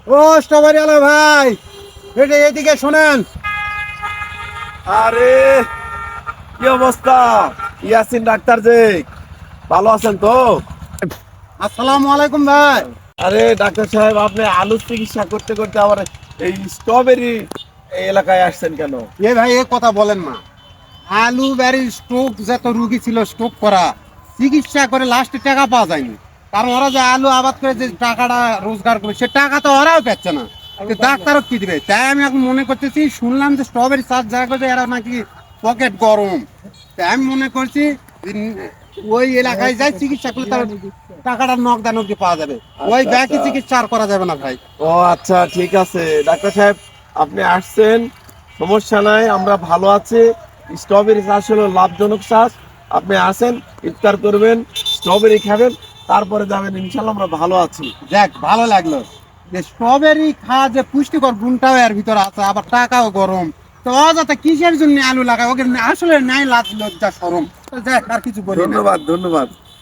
ও strawberry আলো ভাই, এটা এদিকে শোনেন। আরে কি অবস্থা ইয়াসিন ডাক্তার যে, ভালো আছেন তো? আসসালামু আলাইকুম ভাই। আরে ডাক্তার সাহেব, আপনি আলু চিকিৎসা করতে করতে আবার এই স্ট্রবেরি এই এলাকায় আসছেন কেন? এ ভাই এ কথা বলেন না। আলু ব্যারি স্ট্রোক যত রুগী ছিল স্ট্রোক করা, চিকিৎসা করে লাস্টে টাকা পাওয়া যায়নি। কারণ ওরা যে আলু আবাদ করে যে টাকাটা রোজগার করে সে টাকা তো ওরাও পাচ্ছে না, তো ডাক্তারও কি দিবে? তাই আমি এখন মনে করতেছি, শুনলাম যে স্ট্রবেরি চাষ যারা করছে এরা নাকি পকেট গরম। তাই আমি মনে করছি যে ওই এলাকায় যাই চিকিৎসা করলে তার টাকাটা নগদা নগদি পাওয়া যাবে। ওই আচ্ছা, ব্যাকি আচ্ছা। চিকিৎসা আর করা যাবে না ভাই। ও আচ্ছা, ঠিক আছে ডাক্তার সাহেব, আপনি আসছেন, সমস্যা নাই, আমরা ভালো আছি। স্ট্রবেরি চাষ হলো লাভজনক চাষ। আপনি আসেন, ইফতার করবেন, স্ট্রবেরি খাবেন, তারপরে যাবেন, ইনশাল্লাহ আমরা ভালো আছি। দেখ ভালো লাগলো যে স্ট্রবেরি খাওয়া যে পুষ্টিকর গুণটাও এর ভিতরে আছে, আবার টাকাও গরম। তো অযথা কিসের জন্য আলু লাগায়? ওকে আসলে নাই লাজ লজ্জা শরম। তো দেখ আর কিছু বলি না। ধন্যবাদ, ধন্যবাদ।